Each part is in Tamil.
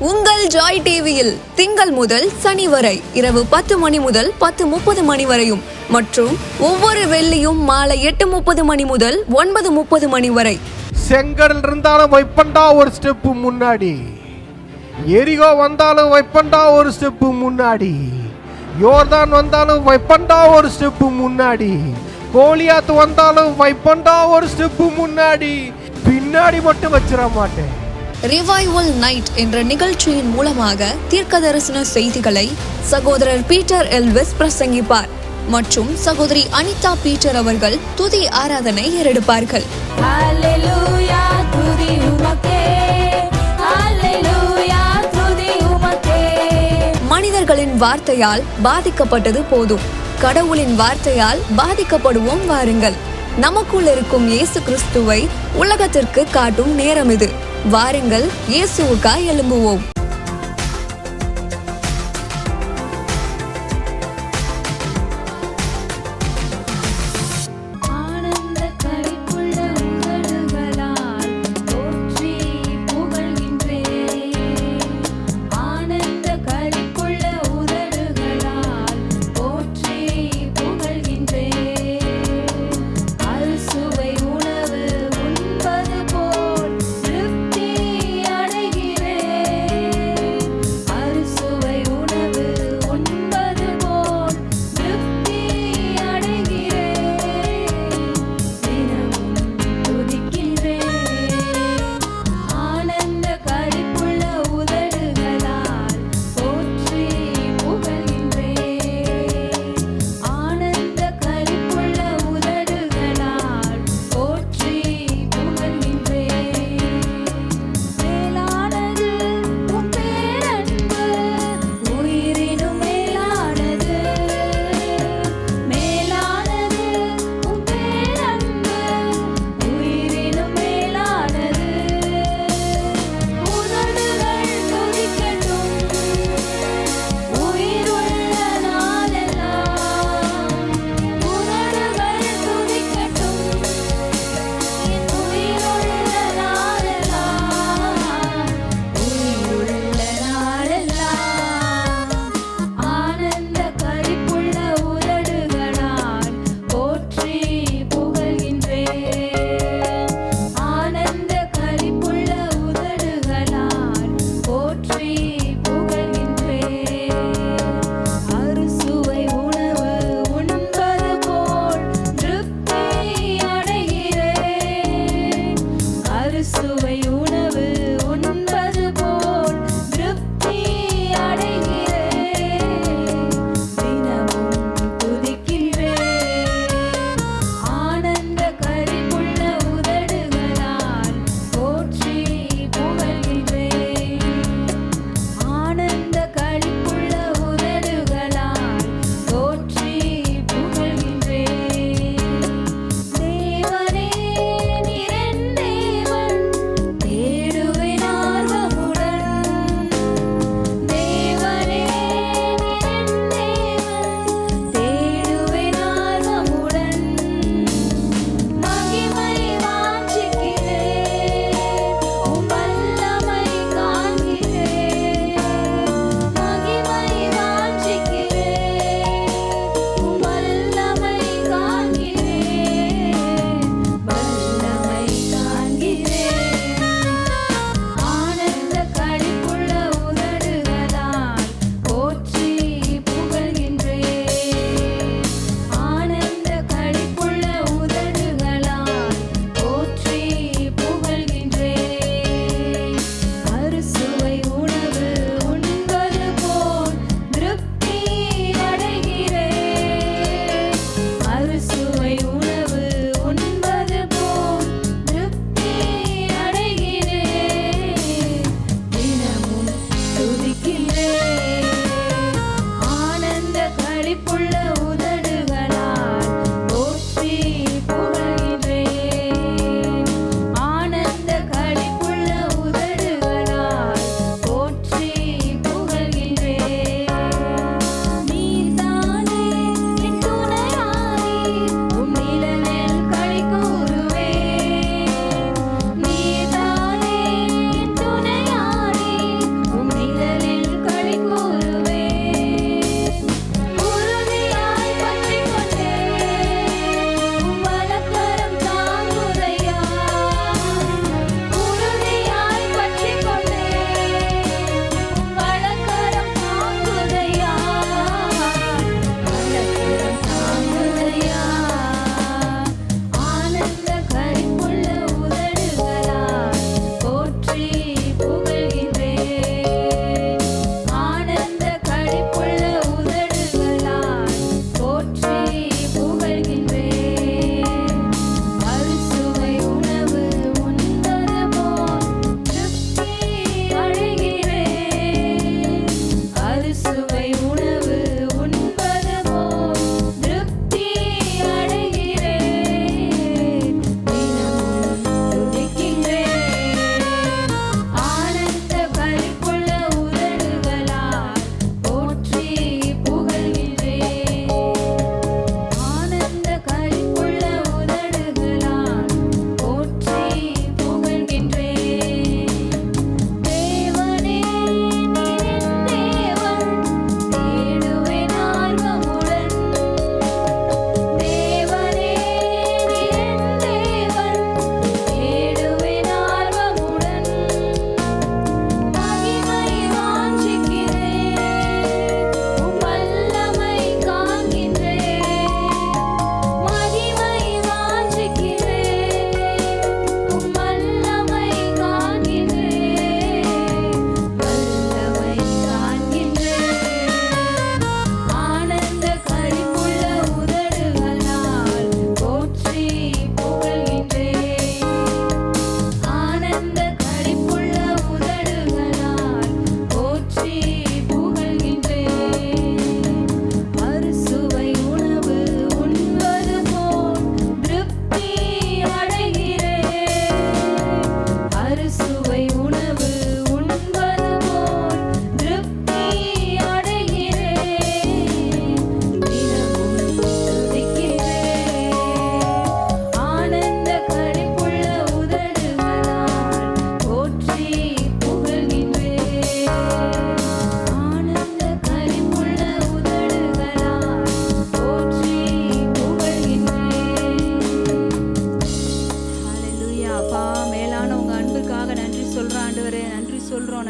உங்கள் ஜாய் டிவியில் திங்கள் முதல் சனி வரை இரவு 10 மணி முதல் 10:30 மணி வரையும் மற்றும் ஒவ்வொரு வெள்ளியும் மாலை 8:30 மணி முதல் 9:30 மணி வரை. செங்கடல் இருந்தாலும் வைப்பண்டா ஒரு ஸ்டெப்பு முன்னாடி, எரிகோ வந்தாலும் வைப்பண்டா ஒரு ஸ்டெப்பு முன்னாடி, யோர்தான் வந்தாலும் வைப்பண்டா ஒரு ஸ்டெப்பு முன்னாடி, கோலியாத்து வந்தாலும் வைப்பண்டா ஒரு ஸ்டெப்பு முன்னாடி, பின்னாடி மட்டும் வச்சிட மாட்டேன். ரிவைவல் நைட் என்ற நிகழ்ச்சியின் மூலமாக தீர்க்க தரிசன செய்திகளை சகோதரர் பீட்டர் எல்விஸ் பிரசங்கிப்பார் மற்றும் சகோதரி அனிதா பீட்டர் அவர்கள் துதி ஆராதனை ஏறெடுப்பார்கள். மனிதர்களின் வார்த்தையால் பாதிக்கப்பட்டது போதும், கடவுளின் வார்த்தையால் பாதிக்கப்படுவோம் வாருங்கள். நமக்குள் இருக்கும் இயேசு கிறிஸ்துவை உலகத்திற்கு காட்டும் நேரம் இது. வாருங்கள், இயேசுவுக்காய் எழும்புவோம்.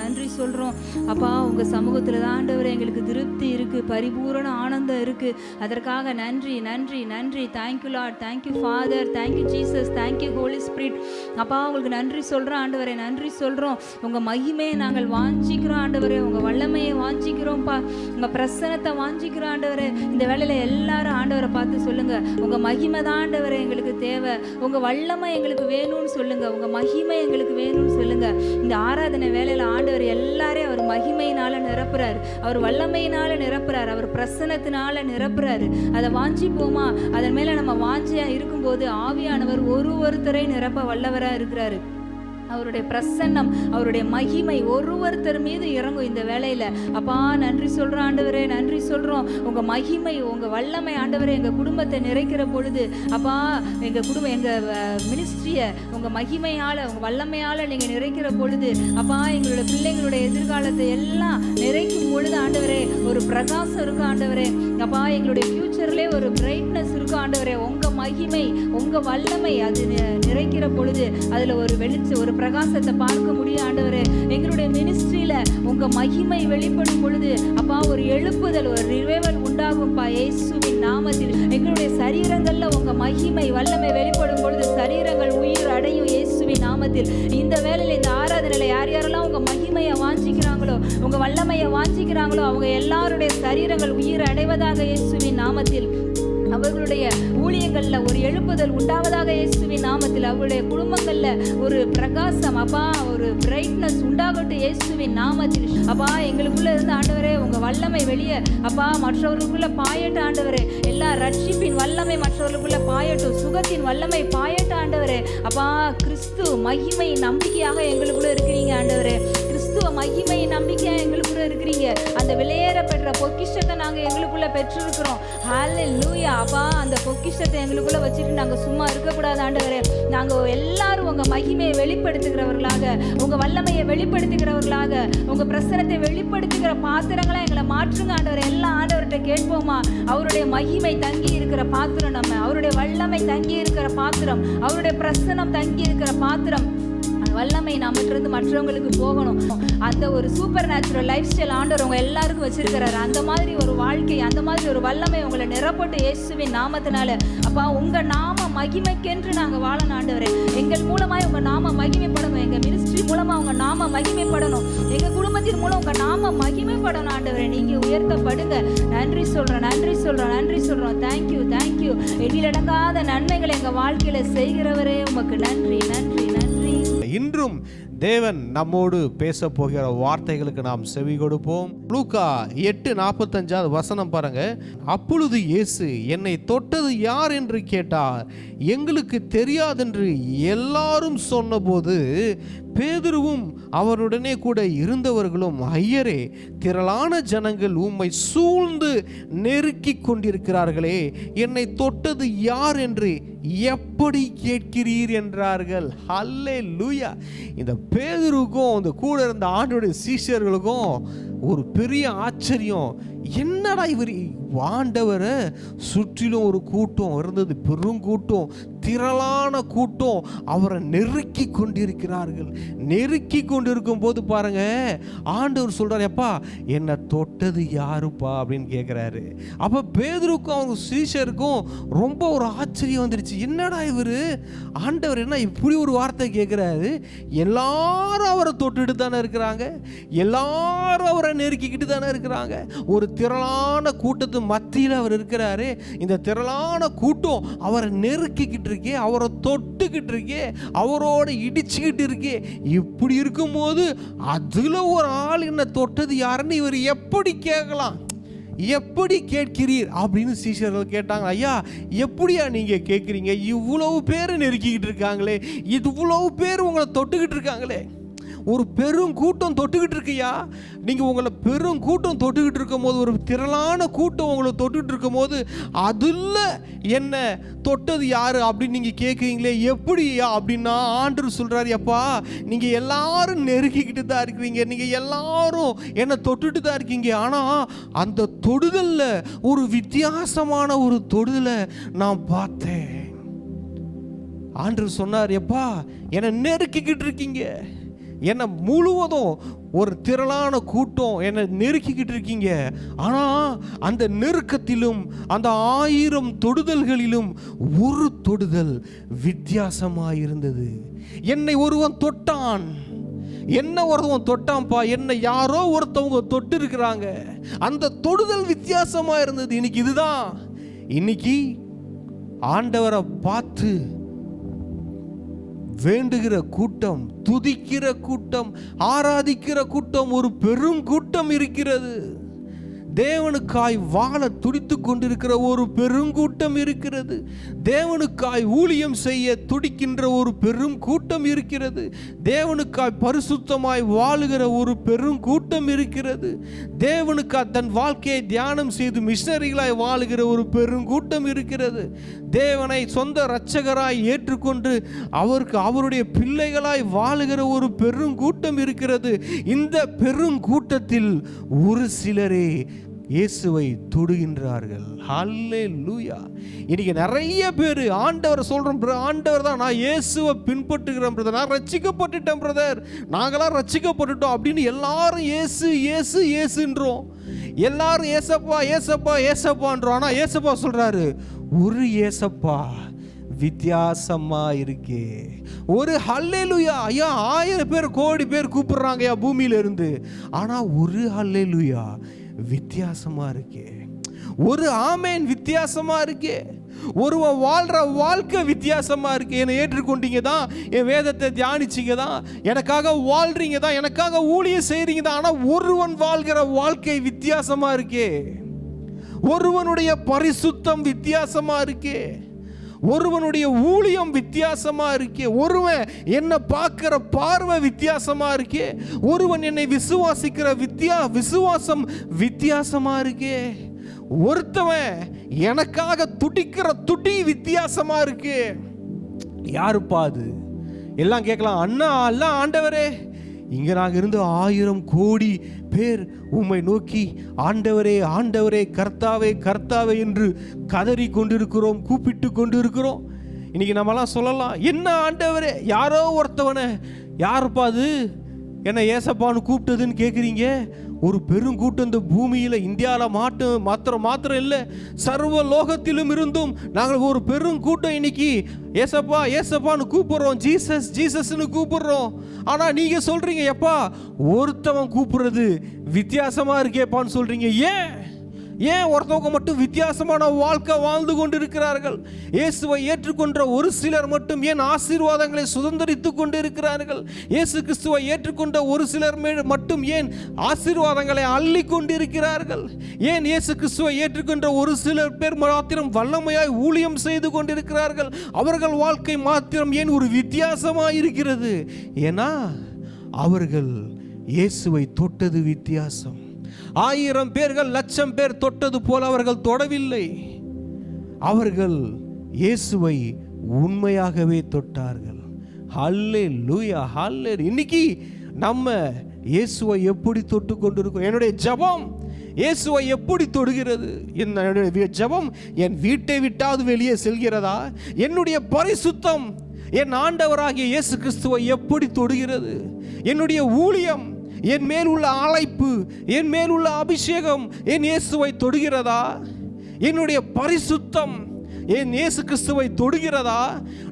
நன்றி சொல்கிறோம். அப்பா உங்கள் சமூகத்தில் தான் ஆண்டவரே எங்களுக்கு திருப்தி இருக்குது, பரிபூரண ஆனந்தம் இருக்குது. அதற்காக நன்றி நன்றி நன்றி. Thank you lord, thank you father, thank you Jesus, thank you holy spirit. அப்பா உங்களுக்கு நன்றி சொல்கிறோம் ஆண்டவரே, நன்றி சொல்கிறோம். உங்கள் மகிமையை நாங்கள் வாஞ்சிக்கிறோம் ஆண்டவரே, உங்கள் வல்லமையை வாஞ்சிக்கிறோம்ப்பா, உங்கள் பிரசனத்தை வாஞ்சிக்கிறோம் ஆண்டவரே. இந்த வேளையில் எல்லாரும் ஆண்டவரை பார்த்து சொல்லுங்கள், உங்கள் மகிமை தான் ஆண்டவரே எங்களுக்கு தேவை, உங்கள் வல்லமை எங்களுக்கு வேணும்னு சொல்லுங்கள், உங்கள் மகிமை எங்களுக்கு வேணும்னு சொல்லுங்கள். இந்த ஆராதனை வேளையில் ஆண்டவர் எல்லாரையும் அவர் மகிமையினால் நிரப்புறாரு, அவர் வல்லமையினால் நிரப்புறாரு, அவர் பிரசனத்தினால நிரப்புறாரு. அதை வாஞ்சிப்போமா? அதன் மேலே நம்ம வாஞ்சியாக இருக்கும்போது ஆவியானவர் ஒருத்தரை நிரப்ப வல்லவராக இருக்கிறாரு. அவருடைய பிரசன்னம், அவருடைய மகிமை ஒருத்தர் மீது இறங்கும் இந்த வேளையில். அப்பா நன்றி சொல்கிறோம் ஆண்டவரே, நன்றி சொல்கிறோம். உங்கள் மகிமை, உங்கள் வல்லமை ஆண்டவரே எங்கள் குடும்பத்தை நிறைக்கிற பொழுது, அப்பா எங்கள் எங்கள் மினிஸ்ட்ரியை உங்கள் மகிமையால், உங்கள் வல்லமையால் நீங்கள் நிறைக்கிற பொழுது, அப்பா எங்களோட பிள்ளைங்களுடைய எதிர்காலத்தை எல்லாம் நிறைக்கும் பொழுது ஆண்டவரே ஒரு பிரகாசம் இருக்கும் ஆண்டவரே. அப்பா எங்களுடைய ஃபியூச்சர்லேயே ஒரு பிரைட்னஸ் இருக்கும் ஆண்டவரே. உங்கள் மகிமை, உங்கள் வல்லமை அது நிறைக்கிற பொழுது அதில் ஒரு வெளிச்சம், ஒரு பிரகாசத்தை பார்க்க முடியும் ஆண்டவரே. எங்களுடைய மினிஸ்ட்ரியில உங்க மகிமை வெளிப்படும் பொழுது அப்பா ஒரு எழுப்புதல், ஒரு ரிவைவல் உண்டாகும்பா இயேசுவின் நாமத்தில். எங்களுடைய சரீரங்கள்ல உங்க மகிமை வல்லமை வெளிப்படும் பொழுது சரீரங்கள் உயிர் அடையும் இயேசுவின் நாமத்தில். இந்த வேளையில இந்த ஆராதனையில யார் யாரெல்லாம் உங்க மகிமையை வாஞ்சிக்கிறாங்களோ, உங்க வல்லமையை வாஞ்சிக்கிறாங்களோ, அவங்க எல்லாருடைய சரீரங்கள் உயிர் அடைவதாக இயேசுவின் நாமத்தில். அவர்களுடைய ஊழியங்கள்ல ஒரு எழுப்புதல் உண்டாவதாக இயேசுவின் நாமத்தில். அவருடைய குடும்பங்கள்ல ஒரு பிரகாசம், அப்பா ஒரு பிரைட்னஸ் உண்டாகட்டும் இயேசுவின் நாமத்தில். அப்பா எங்களுக்குள்ள இருந்து ஆண்டவரே உங்க வல்லமை வெளியே அப்பா மற்றவர்களுக்குள்ள பாயட்டும் ஆண்டவரே. எல்லா ரட்சிப்பின் வல்லமை மற்றவர்களுக்குள்ள பாயட்டும், சுகத்தின் வல்லமை பாயட்டும் ஆண்டவரே. அப்பா கிறிஸ்து மகிமை நம்பிக்கையாக எங்களுக்குள்ள இருக்கிறீங்க ஆண்டவரே. கிறிஸ்துவ மகிமை நம்பிக்கையாக எங்களுக்குள்ள இருக்கிறீங்க. அந்த வெளியேற பெற்ற பொக்கிஷத்தை நாங்க எங்களுக்குள்ள பெற்றிருக்கிறோம். ஹல்லேலூயா. அப்பா அந்த பொக்கிஷத்தை எங்களுக்குள்ள வச்சுட்டு நாங்கள் சும்மா இருக்கக்கூடாது ஆண்டவரே. நாங்கள் எல்லாரும் உங்கள் மகிமையை வெளிப்படுத்துகிறவர்களாக, உங்கள் வல்லமையை வெளிப்படுத்துகிறவர்களாக, உங்கள் பிரசனத்தை வெளிப்படுத்துகிற பாத்திரங்களாக எங்களை மாற்றுங்க ஆண்டவரே. எல்லாம் ஆண்டவர்கிட்ட கேட்போமா? அவருடைய மகிமை தங்கி இருக்கிற பாத்திரம் நம்ம, அவருடைய வல்லமை தங்கி இருக்கிற பாத்திரம், அவருடைய பிரசனம் தங்கி இருக்கிற பாத்திரம். வல்லமை நம்மகிட்ட மற்றவங்களுக்கு போகணும். அந்த ஒரு சூப்பர் நேச்சுரல் லைஃப் ஸ்டைல் ஆண்டவர் உங்க எல்லாருக்கும் வச்சிருக்கிறாரு. அந்த மாதிரி ஒரு வாழ்க்கை, அந்த மாதிரி ஒரு வல்லமை உங்களை நிரப்பட்டு இயேசுவின் நாமத்தினால அப்பா உங்க நாம மகிமைக்கென்று நாங்கள் வாழணும் ஆண்டவரே. எங்கள் மூலமாய் உங்க நாம மகிமைப்படணும், எங்க மினிஸ்ட்ரி மூலமா உங்க நாம மகிமைப்படணும், எங்க குடும்பத்தின் மூலம் உங்க நாம மகிமைப்படணும் ஆண்டவரே. நீங்க உயர்த்தப்படுங்க. நன்றி சொல்றோம், நன்றி சொல்றோம், நன்றி சொல்றோம். Thank you, thank you. எண்ணிலடங்காத நன்மைகளை எங்க வாழ்க்கையில செய்கிறவரே உமக்கு நன்றி, நன்றி, நன்றி. இன்றும் தேவன் நம்மோடு பேச போகிற வார்த்தைகளுக்கு நாம் செவி கொடுப்போம். லூக்கா 8:45 வசனம் பாருங்க. அப்பொழுது இயேசு என்னை தொட்டது யார் என்று கேட்டார். எங்களுக்கு தெரியாதென்று எல்லாரும் சொன்னபோது பேதுருவும் அவருடனே கூட இருந்தவர்களும், ஐயரே, திரளான ஜனங்கள் உம்மை சூழ்ந்து நெருக்கி கொண்டிருக்கிறார்களே, என்னை தொட்டது யார் என்று எப்படி கேட்கிறீர் என்றார்கள். ஹல்லேலூயா. இந்த பேதுருவுக்கும் இந்த கூட இருந்த ஆண்டவருடைய சீஷர்களுக்கும் ஒரு பெரிய ஆச்சரியம். என்னடா இவர் ஆண்டவரை சுற்றிலும் ஒரு கூட்டம் இருந்தது, பெருங்கூட்டம், திரளான கூட்டம் அவரை நெருக்கி கொண்டிருக்கிறார்கள். நெருக்கி கொண்டிருக்கும் போது பாருங்க ஆண்டவர் சொல்றாரு, எப்பா என்னை தொட்டது யாருப்பா அப்படின்னு கேட்குறாரு. அப்போ பேதுருக்கும் அவங்க சீஷருக்கும் ரொம்ப ஒரு ஆச்சரியம் வந்துருச்சு. என்னடா இவர் ஆண்டவர் என்ன இப்படி ஒரு வார்த்தை கேட்குறாரு? எல்லாரும் அவரை தொட்டுட்டு தானே இருக்கிறாங்க, எல்லாரும் அவரை நெருக்கிக்கிட்டு தானே இருக்கிறாங்க. ஒரு திரளான கூட்டத்து மத்தியில் அவர் இருக்கிறாரு. இந்த திரளான கூட்டம் அவரை நெருக்கிக்கிட்டு இருக்கே, அவரை தொட்டுக்கிட்டு இருக்கே, அவரோட இடிச்சுக்கிட்டு இருக்கே. இப்படி இருக்கும்போது அதுல ஒரு ஆள் என்ன தொட்டது யாருன்னு இவர் எப்படி கேட்கலாம்? எப்படி கேட்கிறீர் அப்படின்னு சீஷர்கள் கேட்டாங்க. ஐயா, எப்படியா நீங்க கேட்குறீங்க? இவ்வளவு பேர் நெருக்கிக்கிட்டு இருக்காங்களே, இவ்வளவு பேர் உங்களை தொட்டுக்கிட்டு இருக்காங்களே, ஒரு பெரும் கூட்டம் தொட்டுக்கிட்டு இருக்கியா? நீங்கள் உங்களை பெரும் கூட்டம் தொட்டுக்கிட்டு இருக்கும் போது, ஒரு திரளான கூட்டம் உங்களை தொட்டுக்கிட்டு இருக்கும் போது அதில் என்ன தொட்டது யார் அப்படின்னு நீங்கள் கேட்குறீங்களே, எப்படியா அப்படின்னா ஆண்டவர் சொல்கிறார், எப்பா நீங்கள் எல்லாரும் நெருக்கிக்கிட்டு தான் இருக்கிறீங்க, நீங்கள் எல்லாரும் என்னை தொட்டுட்டு தான் இருக்கீங்க. ஆனால் அந்த தொடுதலில் ஒரு வித்தியாசமான ஒரு தொடுதலை நான் பார்த்தேன். ஆண்டவர் சொன்னார், எப்பா என்னை நெருக்கிக்கிட்டு இருக்கீங்க, என்னை முழுவதும் ஒரு திரளான கூட்டம் என்னை நெருக்கிக்கிட்டு இருக்கீங்க. ஆனால் அந்த நெருக்கத்திலும் அந்த 1000 தொடுதல்களிலும் ஒரு தொடுதல் வித்தியாசமாக இருந்தது. என்னை ஒருவன் தொட்டான். என்ன ஒருத்தவன் தொட்டான்ப்பா, என்னை யாரோ ஒருத்தவங்க தொட்டு இருக்கிறாங்க. அந்த தொடுதல் வித்தியாசமாக இருந்தது. இன்னைக்கு ஆண்டவரை பார்த்து வேண்டுகிற கூட்டம், துதிக்கிற கூட்டம், ஆராதிக்கிற கூட்டம், ஒரு பெரும் கூட்டம் இருக்கிறது. தேவனுக்காய் வாழ துடித்து கொண்டிருக்கிற ஒரு பெருங்கூட்டம் இருக்கிறது. தேவனுக்காய் ஊழியம் செய்ய துடிக்கின்ற ஒரு பெரும் கூட்டம் இருக்கிறது. தேவனுக்காய் பரிசுத்தமாய் வாழுகிற ஒரு பெருங்கூட்டம் இருக்கிறது. தேவனுக்காய் தன் வாழ்க்கையை தியானம் செய்து மிஷனரிகளாய் வாழுகிற ஒரு பெருங்கூட்டம் இருக்கிறது. தேவனை சொந்த இரட்சகராய் ஏற்றுக்கொண்டு அவருடைய பிள்ளைகளாய் வாழுகிற ஒரு பெருங்கூட்டம் இருக்கிறது. இந்த பெருங்கூட்டத்தில் ஒரு சிலரே இயேசுவை தொடுகின்றார்கள். ஹல்லேலூயா. இன்னைக்கு நிறைய பேர் ஆண்டவர் சொல்றோம், ஆண்டவர் தான், நான் இயேசுவை பின்பற்றுகிறேன் பிரதர், நான் ரட்சிக்கப்பட்டுட்டேன் பிரதர், நாங்களாம் ரட்சிக்கப்பட்டுட்டோம் அப்படின்னு எல்லாரும் இயேசு இயேசு இயேசுன்றோம். எல்லாரும் ஏசப்பா ஏசப்பா ஏசப்பான்றோம். ஆனால் ஏசப்பா சொல்றாரு, ஒரு ஏசப்பா வித்தியாசமா இருக்கே. ஒரு ஹல்லேலூயா ஐயா 1000 பேர் கோடி பேர் கூப்பிடுறாங்க ஐயா பூமியில இருந்து, ஆனா ஒரு ஹல்லேலூயா வித்தியாசமா இருக்கே. ஒரு ஆமேன் வித்தியாசமா இருக்கே. ஒருவன் வாழ்ற வாழ்க்கை வித்தியாசமா இருக்கு. என்னை ஏற்றுக்கொண்டீங்க தான், என் வேதத்தை தியானிச்சிங்க தான், எனக்காக வாழ்றீங்க தான், எனக்காக ஊழியம் செய்றீங்க தான். ஆனா ஒருவன் வாழ்கிற வாழ்க்கை வித்தியாசமா இருக்கே. ஒருவனுடைய பரிசுத்தம் வித்தியாசமா இருக்கே. ஒருவனுடைய ஊழியம் வித்தியாசமா இருக்கே. ஒருவன் என்னை பார்க்கிற பார்வை வித்தியாசமா இருக்கே. ஒருவன் என்னை விசுவாசிக்கிற விசுவாசம் வித்தியாசமா இருக்கே. ஒருத்தவன் எனக்காக துடிக்கிற துடி வித்தியாசமா இருக்கு. யாருப்பா அது? எல்லாம் கேட்கலாம், அண்ணா எல்லாம் ஆண்டவரே, இங்க நாங்க இருந்து 1000 கோடி பேர் உம்மை நோக்கி ஆண்டவரே ஆண்டவரே கர்த்தாவே கர்த்தாவே என்று கதறி கொண்டிருக்கிறோம், கூப்பிட்டு கொண்டிருக்கிறோம். இன்னைக்கு நம்மலாம் சொல்லலாம், என்ன ஆண்டவரே, யாரோ ஒருத்தவனை, யாருப்பா அது என்ன ஏசப்பான்னு கூப்பிட்டதுன்னு கேட்குறீங்க. ஒரு பெருங்கூட்டம் இந்த பூமியில், இந்தியாவில் மாத்திரம் இல்லை, சர்வ லோகத்திலும் இருந்தும் நாங்கள் ஒரு பெருங்கூட்டம் இன்னைக்கு ஏசப்பா ஏசப்பான்னு கூப்பிடுறோம், ஜீசஸ் ஜீசஸ்ன்னு கூப்பிடுறோம். ஆனால் நீங்கள் சொல்கிறீங்க, எப்பா ஒருத்தவன் கூப்பிடுறது வித்தியாசமாக இருக்கேப்பான்னு சொல்கிறீங்க. ஏன் ஒருத்தவங்க மட்டும் வித்தியாசமான வாழ்க்கை வாழ்ந்து கொண்டு இருக்கிறார்கள்? இயேசுவை ஏற்றுக்கொண்ட ஒரு சிலர் மட்டும் ஏன் ஆசீர்வாதங்களை சுதந்திரித்து கொண்டு இருக்கிறார்கள்? இயேசு கிறிஸ்துவை ஏற்றுக்கொண்ட ஒரு சிலர் மட்டும் ஏன் ஆசீர்வாதங்களை அள்ளி கொண்டிருக்கிறார்கள்? ஏன் இயேசு கிறிஸ்துவை ஏற்றுக்கொண்ட ஒரு சிலர் பேர் மாத்திரம் வல்லமையாய் ஊழியம் செய்து கொண்டிருக்கிறார்கள்? அவர்கள் வாழ்க்கை மாத்திரம் ஏன் ஒரு வித்தியாசமாக இருக்கிறது? ஏன்னா அவர்கள் இயேசுவை தொட்டது வித்தியாசம். 1000 பேர்கள் 1,00,000 பேர் தொட்டது போல அவர்கள் தொடவில்லை. அவர்கள் இயேசுவை உண்மையாகவே தொட்டார்கள். ஹல்லேலூயா ஹல்லேலூயா. இன்னைக்கு நம்ம இயேசுவை எப்படி தொட்டு கொண்டிருக்கோம்? என்னுடைய ஜெபம் இயேசுவை எப்படி தொடுகிறது? என்னுடைய ஜெபம் என் வீட்டை விட்டாவது வெளியே செல்கிறதா? என்னுடைய பரிசுத்தம் என் ஆண்டவராகிய இயேசு கிறிஸ்துவை எப்படி தொடுகிறது? என்னுடைய ஊழியம், என் மேல் உள்ள அழைப்பு, என் மேல் உள்ள அபிஷேகம் என் இயேசுவை தொடுகிறதா? என்னுடைய பரிசுத்தம் என் இயேசு கிறிஸ்துவை தொடுகிறதா?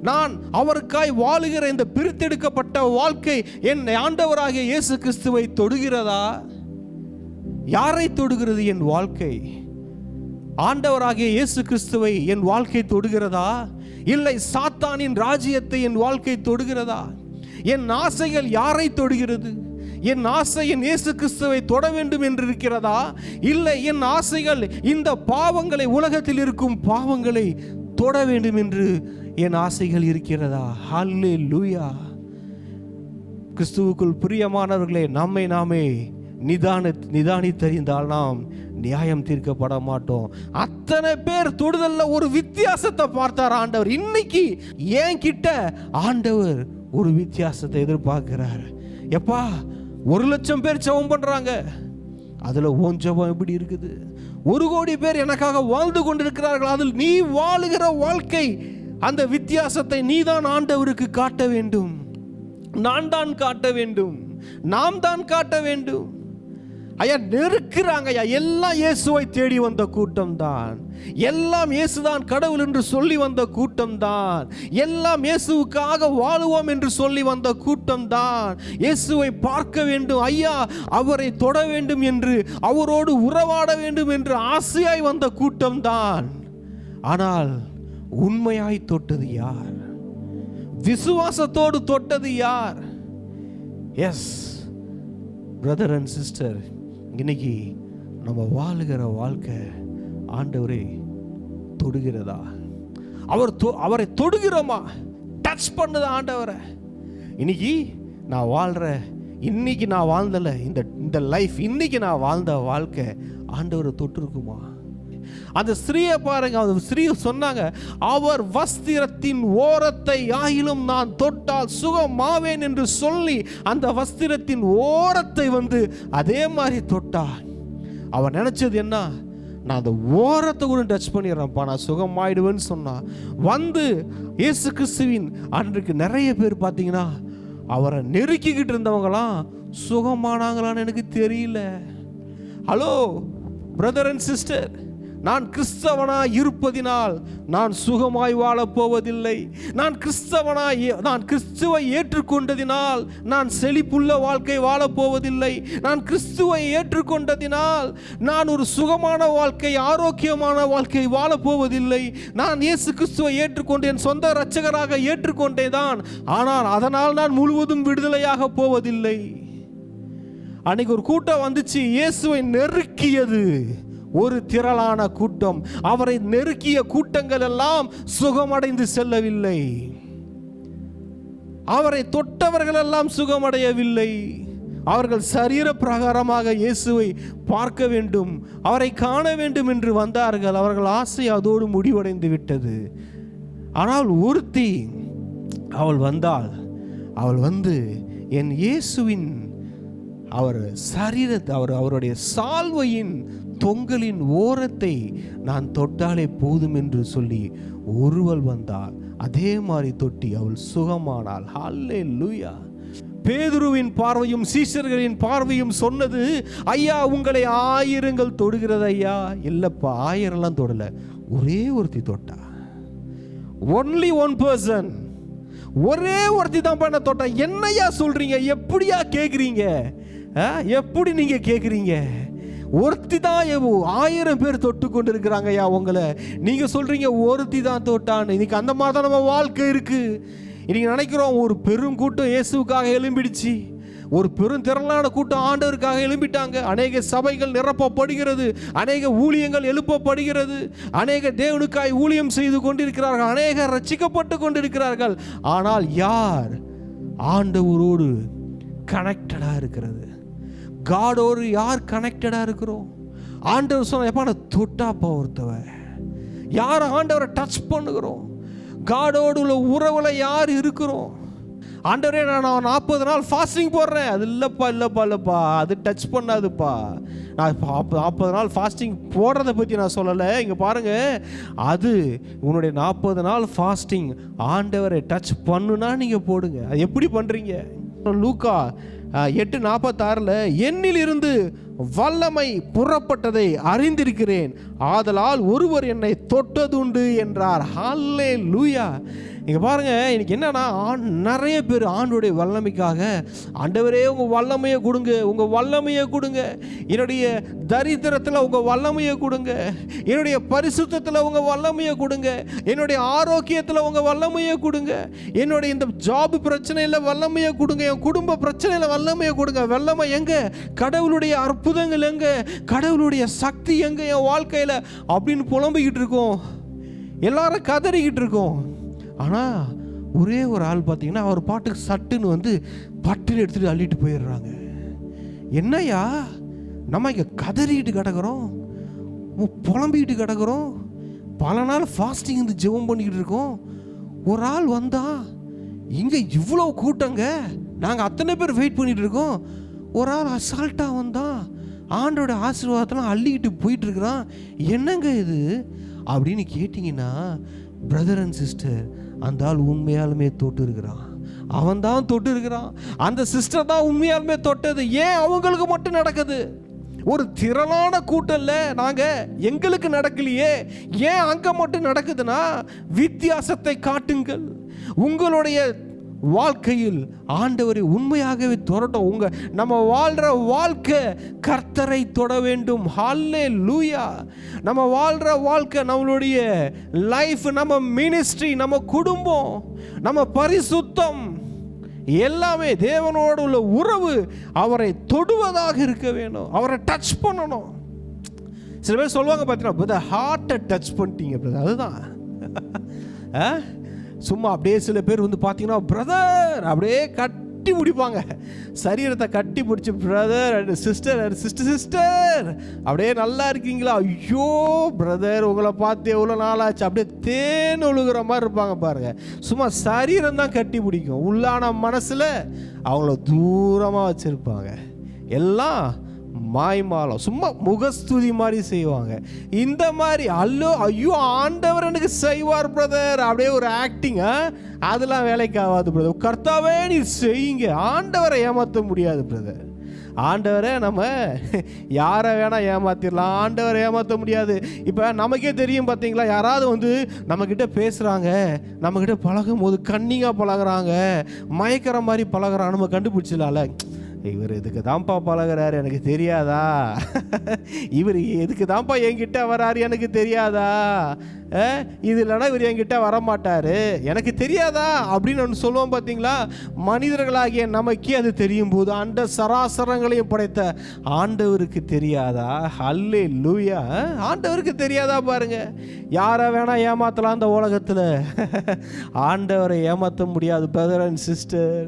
நான் அவருக்காய் வாழுகிற இந்த பிரித்தெடுக்கப்பட்ட வாழ்க்கை என் ஆண்டவராகிய இயேசு கிறிஸ்துவை தொடுகிறதா? யாரை தொடுகிறது என் வாழ்க்கை? ஆண்டவராகிய இயேசு கிறிஸ்துவை என் வாழ்க்கை தொடுகிறதா? இல்லை சாத்தானின் ராஜ்யத்தை என் வாழ்க்கை தொடுகிறதா? என் ஆசைகள் யாரை தொடுகிறது? என் ஆசை என் இயேசு கிறிஸ்துவை தொட வேண்டும் என்று இருக்கிறதா? இல்லை என் ஆசைகள் இந்த பாவங்களை, உலகத்தில் இருக்கும் பாவங்களை தொட வேண்டும் என்று என் ஆசைகள் இருக்கிறதா? ஹல்லேலூயா. கிறிஸ்துவுக்குள் பிரியமானவர்களே, நம்மை நாமே நிதானித்தறிந்தால் நாம் நியாயம் தீர்க்கப்பட மாட்டோம். அத்தனை பேர் தொடுதல்ல ஒரு வித்தியாசத்தை பார்த்தார் ஆண்டவர். இன்னைக்கு ஏன் கிட்ட ஆண்டவர் ஒரு வித்தியாசத்தை எதிர்பார்க்கிறார். எப்பா 1,00,000 பேர் ஜெபம் பண்றாங்க, அதுல உன் ஜெபம் எப்படி இருக்குது? 1 கோடி பேர் எனக்காக வாழ்ந்து கொண்டிருக்கிறார்கள், அதில் நீ வாழுகிற வாழ்க்கை, அந்த வித்தியாசத்தை நீதான் ஆண்டவருக்கு காட்ட வேண்டும். நான் தான் காட்ட வேண்டும், நாம் தான் காட்ட வேண்டும். ஐயா நெருக்கிறாங்க ஐயா. எல்லாம் இயேசுவை தேடி வந்த கூட்டம் தான், எல்லாம் இயேசுதான் கடவுள் என்று சொல்லி வந்த கூட்டம் தான், எல்லாம் இயேசுவுக்காக வாழுவோம் என்று சொல்லி வந்த கூட்டம் தான், இயேசுவை பார்க்க வேண்டும் ஐயா, அவரை தொட வேண்டும் என்று, அவரோடு உறவாட வேண்டும் என்று ஆசையாய் வந்த கூட்டம் தான். ஆனால் உண்மையாய் தொட்டது யார்? விசுவாசத்தோடு தொட்டது யார்? எஸ் பிரதர் அண்ட் சிஸ்டர், இன்னைக்கு நம்ம வாழுகிற வாழ்க்கை ஆண்டவரை தொடுகிறதா? அவரை தொடுகிறோமா? டச் பண்ணுதா ஆண்டவரை? இன்னைக்கு நான் வாழ்ற, இன்னைக்கு நான் வாழ்ந்தல இந்த லைஃப், இன்னைக்கு நான் வாழ்ந்த வாழ்க்கை ஆண்டவரை தொட்டிருக்குமா? அந்த ஸ்திரீயை பாருங்க, அந்த ஸ்திரீ சொன்னாங்க, அவர் வஸ்திரத்தின் ஓரத்தை ஆயிலும் நான் தொட்டால் சுகமாவேன் என்று சொல்லி அந்த வஸ்திரத்தின் ஓரத்தை அதே மாதிரி தொட்டா. அவன் நினைச்சது என்ன? நான் அந்த ஓரத்தை கூட டச் பண்ணிடுறேன்ப்பா, நான் சுகமாயிடுவேன்னு சொன்னா. இயேசு கிறிஸ்துவின் அன்றைக்கு நிறைய பேர் பார்த்தீங்கன்னா அவரை நெருக்கிக்கிட்டு இருந்தவங்களாம் சுகமானாங்களான்னு எனக்கு தெரியல. ஹலோ பிரதர் அண்ட் சிஸ்டர், நான் கிறிஸ்தவனாய் இருப்பதினால் நான் சுகமாய் வாழப் போவதில்லை. நான் கிறிஸ்துவை ஏற்றுக்கொண்டதினால் நான் செழிப்புள்ள வாழ்க்கை வாழப் போவதில்லை. நான் கிறிஸ்துவை ஏற்றுக்கொண்டதினால் நான் ஒரு சுகமான வாழ்க்கை, ஆரோக்கியமான வாழ்க்கை வாழப் போவதில்லை. நான் இயேசு கிறிஸ்துவை ஏற்றுக்கொண்டு என் சொந்த இரட்சகராக ஏற்றுக்கொண்டேதான், ஆனால் அதனால் நான் முழுவதும் விடுதலையாக போவதில்லை. அன்னைக்கு ஒரு கூட்டம் வந்துச்சு, இயேசுவை நெருக்கியது ஒரு திரளான கூட்டம். அவரை நெருக்கிய கூட்டங்கள் எல்லாம் சுகமடைந்து செல்லவில்லை. அவரை தொட்டவர்கள் எல்லாம் சுகமடையவில்லை. அவர்கள் சரீர பிரகாரமாக இயேசுவை பார்க்க வேண்டும், அவரை காண வேண்டும் என்று வந்தார்கள். அவர்கள் ஆசை அதோடு முடிவடைந்து விட்டது. ஆனால் ஒருத்தி அவள் வந்தாள். அவள் என் இயேசுவின் அவருடைய சால்வையின் தொங்கலின் ஓரத்தை நான் தொட்டாலே போதும் என்று சொல்லி ஒருவள் வந்தாள். அதே மாதிரி தொட்டி அவள் சுகமானாள். ஹல்லேலூயா. பேதுருவின் பார்வையும் சீஷர்களின் பார்வையும் சொன்னது, ஐயா உங்களை 1000 தொடுகிறது ஐயா. இல்லப்பா, 1000 தொடல, ஒரே ஒருத்தி தொட்டா. ஒன்லி ஒன் பர்சன், ஒரே ஒருத்தி தான் பண்ண தொட்டா. என்னையா சொல்றீங்க? எப்படியா கேட்குறீங்க? எப்படி நீங்க கேட்குறீங்க? ஒருத்தி தான் 1000 பேர் தொட்டு கொண்டு இருக்கிறாங்க ஐயா உங்களை. நீங்க சொல்றீங்க ஒருத்தி தான் தொட்டான்னு. இன்னைக்கு அந்த மாதிரி தான் நம்ம வாழ்க்கை இருக்கு. இன்னைக்கு நினைக்கிறோம் ஒரு பெரும் கூட்டம் இயேசுக்காக எழும்பிடுச்சு, ஒரு பெரும் திரளான கூட்டம் ஆண்டவருக்காக எழும்பிட்டாங்க. அநேக சபைகள் நிரப்பப்படுகிறது, அநேக ஊழியங்கள் எழுப்பப்படுகிறது, அநேக தேவனுக்காய் ஊழியம் செய்து கொண்டிருக்கிறார்கள், அநேக ரட்சிக்கப்பட்டு கொண்டிருக்கிறார்கள். ஆனால் யார் ஆண்டவரோடு கனெக்டடா இருக்கிறது? காடோடு யார் கனெக்டடா இருக்கிறோம்? ஆண்டவர் சொன்ன எப்ப தொட்டாப்பா ஒருத்தவன். யார் ஆண்டவரை டச் பண்ணுகிறோம்? காடோடு உள்ள உறவுல யார் இருக்கிறோம்? ஆண்டவரே நான் 40 நாள் ஃபாஸ்டிங் போடுறேன். அது இல்லைப்பா, அது டச் பண்ணாதுப்பா. நான் 40 நாள் ஃபாஸ்டிங் போடுறதை பற்றி நான் சொல்லலை. இங்கே பாருங்கள், அது உன்னுடைய 40 நாள் ஃபாஸ்டிங் ஆண்டவரை டச் பண்ணுனா நீங்கள் போடுங்க. அது எப்படி பண்ணுறீங்க? லூக்கா 8:46 என்னில் இருந்து வல்லமை புறப்பட்டதை அறிந்திருக்கிறேன், ஆதலால் ஒருவர் என்னை தொட்டதுண்டு என்றார். ஹல்லேலூயா. இங்கே பாருங்கள், இன்னைக்கு என்னன்னா நிறைய பேர் ஆண்டோடைய வல்லமைக்காக, ஆண்டவரே உங்கள் வல்லமையை கொடுங்க, உங்கள் வல்லமையை கொடுங்க, என்னுடைய தரித்திரத்தில் உங்கள் வல்லமையை கொடுங்க, என்னுடைய பரிசுத்தத்தில் உங்கள் வல்லமையை கொடுங்க, என்னுடைய ஆரோக்கியத்தில் உங்கள் வல்லமையை கொடுங்க, என்னுடைய இந்த ஜாப் பிரச்சனையில் வல்லமையை கொடுங்க, என் குடும்ப பிரச்சனையில் வல்லமையை கொடுங்க. வல்லமை எங்கே? கடவுளுடைய அற்புதங்கள் எங்கே? கடவுளுடைய சக்தி எங்கே என் வாழ்க்கையில் அப்படின்னு புலம்பிக்கிட்டு இருக்கோம், எல்லாரும் கதறிக்கிட்டு இருக்கோம். ஆனால் ஒரே ஒரு ஆள் பார்த்தீங்கன்னா அவர் பாட்டுக்கு சட்டுன்னு பட்டுன்னு எடுத்துகிட்டு அள்ளிட்டு போயிடுறாங்க. என்னையா நம்ம இங்கே கதறிக்கிட்டு கிடக்கிறோம், புலம்பிக்கிட்டு கிடக்கிறோம், பல நாள் ஃபாஸ்டிங் ஜெபம் பண்ணிக்கிட்டு இருக்கோம். ஒரு ஆள் வந்தா, இங்கே இவ்வளோ கூட்டங்க, நாங்கள் அத்தனை பேர் வெயிட் பண்ணிகிட்டு இருக்கோம், ஒரு ஆள் அசால்ட்டாக வந்தான், ஆண்டோட ஆசீர்வாதத்தெல்லாம் அள்ளிக்கிட்டு போயிட்டுருக்குறான். என்னங்க இது அப்படின்னு கேட்டிங்கன்னா, பிரதர் அண்ட் சிஸ்டர், அந்த ஆள் உண்மையாலுமே தொட்டு இருக்கிறான். அவன் தான் தொட்டு இருக்கிறான். அந்த சிஸ்டர் தான் உண்மையாலுமே தொட்டது. ஏன் அவங்களுக்கு மட்டும் நடக்குது? ஒரு திரளான கூட்டம்ல நாங்கள் எங்களுக்கு நடக்கலையே, ஏன் அங்கே மட்டும் நடக்குதுன்னா, வித்தியாசத்தை காட்டுங்கள். உங்களுடைய வாழ்க்கையில் ஆண்டவரை உண்மையாகவே தொடட்டும். நம்ம வாழ்கிற வாழ்க்கை கர்த்தரை தொட வேண்டும். ஹல்லேலூயா. நம்ம வாழ்கிற வாழ்க்கை, நம்மளுடைய லைஃப், நம்ம மினிஸ்ட்ரி, நம்ம குடும்பம், நம்ம பரிசுத்தம் எல்லாமே தேவனோடு உள்ள உறவு அவரை தொடுவதாக இருக்க வேணும். அவரை டச் பண்ணணும். சில பேர் சொல்லுவாங்க பார்த்தீங்கன்னா, ஹார்ட்டை டச் பண்ணிட்டீங்க பிரதர். அதுதான் சும்மா அப்படியே சில பேர் வந்து பார்த்தீங்கன்னா பிரதர் அப்படியே கட்டி பிடிப்பாங்க, சரீரத்தை கட்டி பிடிச்சி பிரதர் அண்ட் சிஸ்டர் சிஸ்டர் அப்படியே நல்லா இருக்கீங்களா, ஐயோ பிரதர் உங்களை பார்த்து எவ்வளோ நாளாச்சு, அப்படியே தேன் ஒழுகுற மாதிரி இருப்பாங்க பாருங்க. சும்மா சரீரம் தான் கட்டி பிடிக்கும், உள்ளான மனசில் அவங்கள தூரமாக வச்சுருப்பாங்க. எல்லாம் மாய்மாலம், சும்மா முகஸ்துதி மாதிரி செய்வாங்க. இந்த மாதிரி ஐயோ ஆண்டவர் எனக்கு செய்வார் பிரதர், அப்படியே ஒரு ஆக்டிங், அதெல்லாம் வேலைக்கு ஆகாது பிரதர். கர்த்தாவே நீ செய்யுங்க. ஆண்டவரை ஏமாற்ற முடியாது பிரதர். ஆண்டவரை நம்ம யாரை வேணால் ஏமாற்றிடலாம், ஆண்டவரை ஏமாற்ற முடியாது. இப்போ நமக்கே தெரியும் பார்த்தீங்களா, யாராவது வந்து நம்மக்கிட்ட பேசுகிறாங்க, நம்மக்கிட்ட பழகும் போது கன்னிங்காக பழகுறாங்க, மயக்கிற மாதிரி பழகுறாங்க, நம்ம கண்டுபிடிச்சிடலாம்ல, இவர் எதுக்கு தான்ப்பா பழகிறாரு எனக்கு தெரியாதா, இவர் எதுக்கு தான்ப்பா என்கிட்ட வராரு எனக்கு தெரியாதா, இது இல்லைனா இவர் என்கிட்ட வரமாட்டார் எனக்கு தெரியாதா அப்படின்னு ஒன்று சொல்லுவோம் பார்த்தீங்களா. மனிதர்களாகிய நமக்கே அது தெரியும் போது அந்த சராசரங்களையும் படைத்த ஆண்டவருக்கு தெரியாதா? ஹல்லேலூயா. ஆண்டவருக்கு தெரியாதா பாருங்க. யாரை வேணா ஏமாற்றலாம் அந்த உலகத்தில், ஆண்டவரை ஏமாற்ற முடியாது பிரதர் அண்ட் சிஸ்டர்.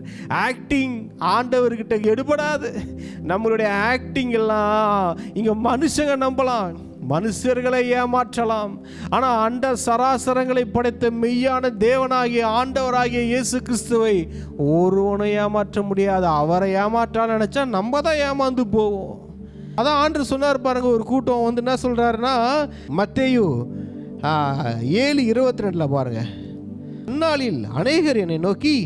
ஆக்டிங் ஆண்டவர்கிட்ட எடுபடாது. நம்மளுடைய ஆக்டிங் எல்லாம் இங்கே மனுஷங்க நம்பலாம், மனுஷர்களை ஏமாற்றலாம். ஆனால் அண்ட சராசரங்களை படைத்த மெய்யான தேவனாகிய ஆண்டவராகிய இயேசு கிறிஸ்துவை ஒருவனை ஏமாற்ற முடியாது. அவரை ஏமாற்ற நினைச்சா நம்ம தான் ஏமாந்து போவோம். அதான் ஆண்டவர் சொன்னார் பாருங்க. ஒரு கூட்டம் வந்து என்ன சொல்றாருன்னா, மத்தேயு 7:22 பாருங்க, அந்நாளில் அநேகர் என்னை நோக்கி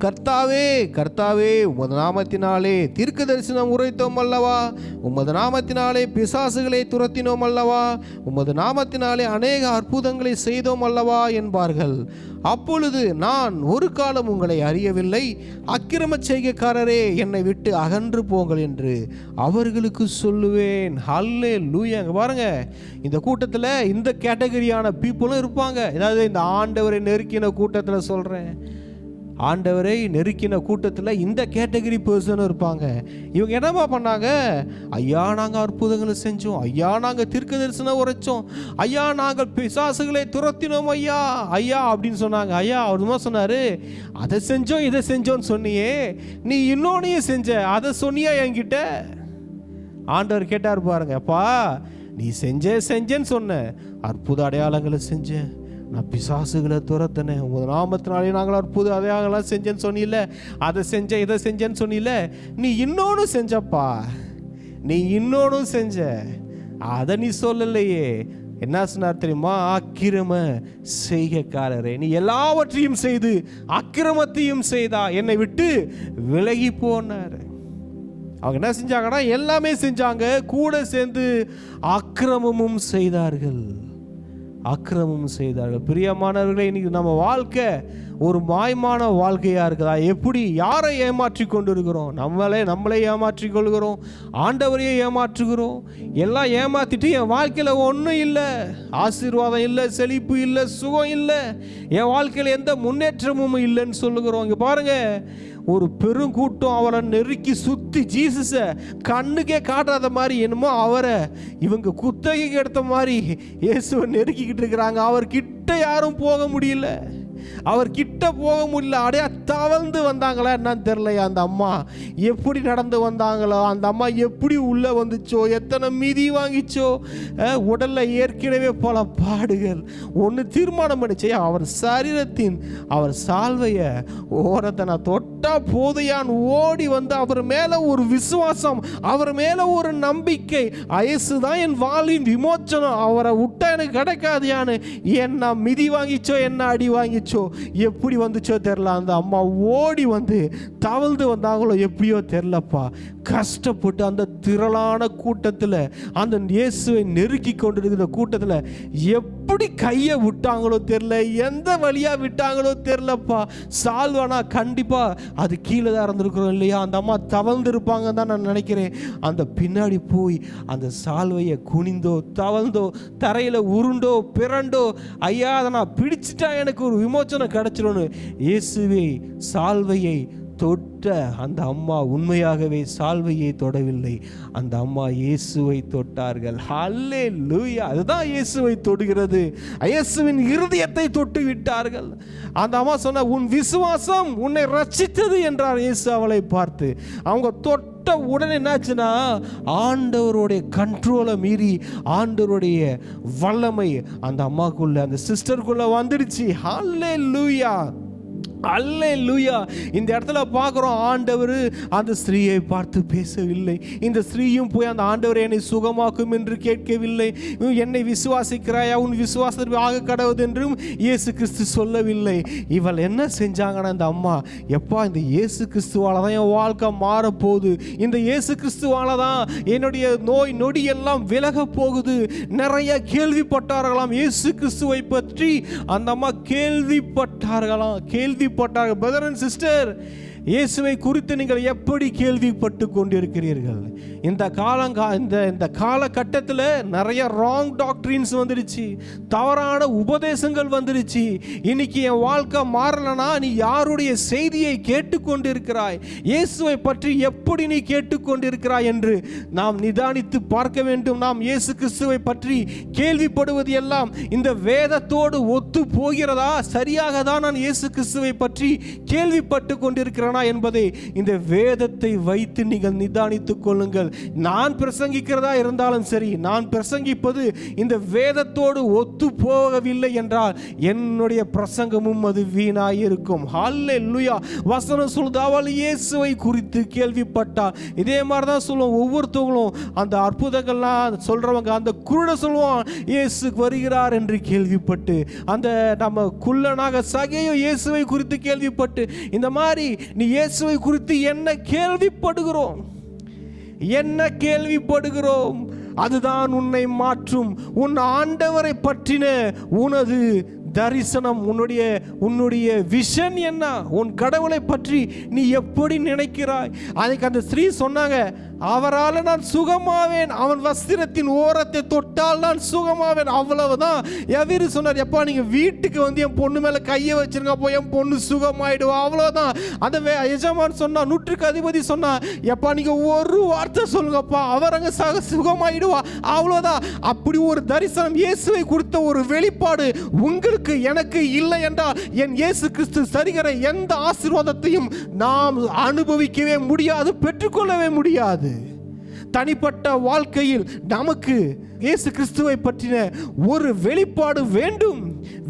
கர்த்தாவே கர்த்தாவே உமது நாமத்தினாலே தீர்க்க தரிசனம் உரைத்தோம் அல்லவா, உமது நாமத்தினாலே பிசாசுகளை துரத்தினோம் அல்லவா, உமது நாமத்தினாலே அநேக அற்புதங்களை செய்தோம் அல்லவா என்பார்கள். அப்பொழுது நான் ஒரு காலம் உங்களை அறியவில்லை, அக்கிரம செய்கைக்காரரே என்னை விட்டு அகன்று போங்கள் என்று அவர்களுக்கு சொல்லுவேன். ஹல்லேலூயா. பாருங்க, இந்த கூட்டத்தில் இந்த கேட்டகரியான பீப்புளும் இருப்பாங்க. ஏதாவது இந்த ஆண்டவரை நெருக்கின கூட்டத்தில் சொல்கிறேன், ஆண்டவரை நெருக்கின கூட்டத்தில் இந்த கேட்டகரி பர்சனும் இருப்பாங்க. இவங்க என்னமா பண்ணாங்க, ஐயா நாங்கள் அற்புதங்களை செஞ்சோம், ஐயா நாங்கள் தீர்க்க தரிசனம் உரைச்சோம், ஐயா நாங்கள் பிசாசுகளை துரத்தினோம் ஐயா ஐயா அப்படின்னு சொன்னாங்க. ஐயா அவர் சொன்னார், அதை செஞ்சோம் இதை செஞ்சோன்னு சொன்னியே, நீ இன்னொன்னையும் செஞ்ச, அதை சொன்னியா என்கிட்ட? ஆண்டவர் கேட்டார் பாருங்க, அப்பா நீ செஞ்சேன்னு சொன்ன, அற்புத அடையாளங்களை செஞ்சேன், நான் பிசாசுகளை துரத்தினேன், உங்கள் நாமத்தினாலே நாங்கள் அற்புத அடையாளங்கள்லாம் செஞ்சேன்னு சொன்னில்ல, அதை செஞ்சேன் இதை செஞ்சேன்னு சொன்னில்ல, நீ இன்னொன்று செஞ்சப்பா, நீ இன்னொன்று செஞ்ச, அதை நீ சொல்லலையே. என்ன சொன்னார் தெரியுமா? அக்கிரம செய்கைக்காரரே, நீ எல்லாவற்றையும் செய்து அக்கிரமத்தையும் செய்தா என்னை விட்டு விலகி போனார். அவங்க என்ன செஞ்சாங்கன்னா, எல்லாமே செஞ்சாங்க, கூட சேர்ந்து அக்கிரமமும் செய்தார்கள். பிரியமானவர்களே, இன்னைக்கு நம்ம வாழ்க்கை ஒரு மாயமான வாழ்க்கையாக இருக்குதா? எப்படி யாரை ஏமாற்றி கொண்டு இருக்கிறோம்? நம்மளே ஏமாற்றி கொள்கிறோம், ஆண்டவரையே ஏமாற்றுகிறோம். எல்லாம் ஏமாற்றிட்டு என் வாழ்க்கையில் ஒன்றும் இல்லை, ஆசீர்வாதம் இல்லை, செழிப்பு இல்லை, சுகம் இல்லை, என் வாழ்க்கையில் எந்த முன்னேற்றமும் இல்லைன்னு சொல்லுகிறோம். இங்கே பாருங்க, ஒரு பெருங்கூட்டம் அவரை நெருக்கி சுற்றி ஜீசஸை கண்ணுக்கே காட்டாத மாதிரி என்னமோ அவரை இவங்க குத்தகைக்கு எடுத்த மாதிரி இயேசுவை நெருக்கிக்கிட்டு இருக்கிறாங்க. அவர் கிட்ட யாரும் போக முடியல, அவர் கிட்ட போக முடியல. அப்படியே தவழ்ந்து வந்தாங்களா என்னன்னு தெரியலையா? அந்த அம்மா எப்படி நடந்து வந்தாங்களோ, அந்த அம்மா எப்படி உள்ளே வந்துச்சோ, எத்தனை மிதி வாங்கிச்சோ, உடலில் ஏற்கனவே பல பாடுகள். ஒன்று தீர்மானம் பண்ணிச்சே, அவர் சரீரத்தின் அவர் சால்வையை ஓரத்தை நான் தொட்டா போதையான் ஓடி வந்து அவர் மேலே ஒரு விசுவாசம், அவர் மேலே ஒரு நம்பிக்கை, இயேசு தான் என் வாழ்வின் விமோச்சனம், அவரை விட்டா எனக்கு கிடைக்காதியான்னு என்ன மிதி வாங்கிச்சோ, என்ன அடி வாங்கிச்சோ, வந்துச்சோ, எப்படி வந்துச்சோ தெரில, அந்த அம்மா ஓடி வந்து தவழ்ந்து வந்தாங்களோ எப்படியோ தெரிலப்பா, கஷ்டப்பட்டு அந்த திரளான கூட்டத்தில், அந்த இயேசுவை நெருக்கி கொண்டிருக்கிற கூட்டத்தில் எப்படி கையை விட்டாங்களோ தெரில, எந்த வழியாக விட்டாங்களோ தெரிலப்பா. சால்வானா கண்டிப்பாக அது கீழே தான் இருந்திருக்கிறோம் இல்லையா, அந்த அம்மா தவழ்ந்து இருப்பாங்க தான் நான் நினைக்கிறேன். அந்த பின்னாடி போய் அந்த சால்வையை குனிந்தோ தவழ்ந்தோ தரையில் உருண்டோ பிறண்டோ, ஐயா அதை நான் பிடிச்சிட்டா எனக்கு ஒரு விமோச்சனம் கிடைச்சிடும்னு இயேசுவே சால்வையை தொட்ட அந்த அம்மா உண்மையாகவே சால்வையை தொடவில்லை, அந்த அம்மா இயேசுவை தொட்டார்கள். ஹல்லேலூயா! அதுதான் இயேசுவை தொடுகிறது. இயேசுவின் இருதயத்தை தொட்டு விட்டார்கள். அந்த அம்மா சொன்ன, உன் விசுவாசம் உன்னை ரட்சித்தது என்றார் இயேசு அவளை பார்த்து. அவங்க தொட்ட உடனே என்னாச்சுன்னா, ஆண்டவருடைய கண்ட்ரோலை மீறி ஆண்டவருடைய வல்லமை அந்த அம்மாக்குள்ள, அந்த சிஸ்டருக்குள்ள வந்துடுச்சு. ஹல்லேலூயா! அல்லேலூயா! இந்த இடத்துல பார்க்குறோம், ஆண்டவர் அந்த ஸ்திரீயை பார்த்து பேசவில்லை. இந்த ஸ்திரீயும் போய் அந்த ஆண்டவர் என்னை சுகமாக்கும் என்று கேட்கவில்லை. என்னை விசுவாசிக்கிறாயா, உன் விசுவாசம் ஆக கடவுது என்றும் இயேசு கிறிஸ்து சொல்லவில்லை. இவள் என்ன செஞ்சாங்கன்னா, இந்த அம்மா, எப்பா இந்த இயேசு கிறிஸ்துவால் தான் என் வாழ்க்கை மாறப்போகுது, இந்த இயேசு கிறிஸ்துவால் தான் என்னுடைய நோய் நொடி எல்லாம் விலக போகுது. நிறைய கேள்விப்பட்டார்களாம் இயேசு கிறிஸ்துவை பற்றி. அந்த அம்மா கேள்விப்பட்டார்களாம். பிரதர் அண்ட் சிஸ்டர், இயேசுவை குறித்து நீங்கள் எப்படி கேள்விப்பட்டு கொண்டிருக்கிறீர்கள்? இந்த காலகட்டத்தில் நிறைய ராங் டாக்டரின்ஸ் வந்துடுச்சு, தவறான உபதேசங்கள் வந்துடுச்சு. இன்னைக்கு என் வாழ்க்கை மாறலனா நீ யாருடைய செய்தியை கேட்டுக்கொண்டிருக்கிறாய், இயேசுவை பற்றி எப்படி நீ கேட்டுக்கொண்டிருக்கிறாய் என்று நாம் நிதானித்து பார்க்க வேண்டும். நாம் இயேசு கிறிஸ்துவை பற்றி கேள்விப்படுவது எல்லாம் இந்த வேதத்தோடு ஒத்து போகிறதா? சரியாக தான் நான் இயேசு கிறிஸ்துவை பற்றி கேள்விப்பட்டு கொண்டிருக்கிறேன் என்பதை இந்த வேதத்தை வைத்து நீங்கள் நிதானித்துக் கொள்ளுங்கள். நான் பிரசங்கிக்கிறதா இருந்தாலும் சரி, நான் பிரசங்கிப்பது இந்த வேதத்தோடு ஒத்து போகவில்லை என்றால் என்னுடைய பிரசங்கமும் அது வீணாயிருக்கும். ஹல்லேலூயா! வசனம் சொல்லுது, அவள் இயேசுவை குறித்து கேள்விப்பட்டாள். இதே மாதிரி தான் சொல்லுவோம் ஒவ்வொருத்தவங்களும். அந்த அற்புதங்கள்லாம் சொல்றவங்க, அந்த குருட சொல்லுவான் இயேசு வருகிறார் என்று கேள்விப்பட்டு, அந்த நம்ம குள்ளனாக சகேயு இயேசுவை குறித்து கேள்விப்பட்டு, இந்த மாதிரி நீ இயேசுவை குறித்து என்ன கேள்விப்படுகிறோம், என்ன கேள்விப்படுகிறோம், அதுதான் உன்னை மாற்றும். உன் ஆண்டவரை பற்றின உனது தரிசனம், உன்னுடைய விஷன் என்ன, உன் கடவுளை பற்றி நீ எப்படி நினைக்கிறாய்? அதுக்கு அந்த ஸ்திரீ சொன்னாங்க, அவரால் நான் சுகமாவேன், அவன் வஸ்திரத்தின் ஓரத்தை தொட்டால் நான் சுகமாவேன், அவ்வளவுதான். எவரு சொன்னார், எப்பா நீங்க வீட்டுக்கு வந்து என் பொண்ணு மேல கையை வச்சிருங்க, போய் என் பொண்ணு சுகமாயிடுவா, அவ்வளவுதான். அந்த எஜமான் சொன்னா, நூற்றுக்கு அதிபதி சொன்னா, எப்பா நீங்க ஒரு வார்த்தை சொல்லுங்கப்பா, அவர் அங்க சுகமாயிடுவா, அவ்வளவுதான். அப்படி ஒரு தரிசனம், இயேசுவை குறித்த ஒரு வெளிப்பாடு உங்களுக்கு எனக்கு இல்லை என்றால் என் இயேசு கிறிஸ்து தருகிற எந்த ஆசீர்வாதத்தையும் நாம் அனுபவிக்கவே முடியாது, பெற்றுக்கொள்ளவே முடியாது. தனிப்பட்ட வாழ்க்கையில் நமக்கு இயேசு கிறிஸ்துவை பற்றின ஒரு வெளிப்பாடு வேண்டும்.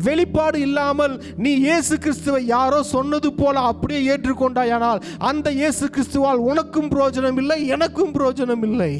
வெளிப்பாடு இல்லாமல் நீ இயேசு கிறிஸ்துவை யாரோ சொன்னது போல அப்படியே ஏற்றுக்கொண்டாயானால் அந்த இயேசு கிறிஸ்துவால் உனக்கும் பிரயோஜனம் இல்லை, எனக்கும் பிரயோஜனம் இல்லை.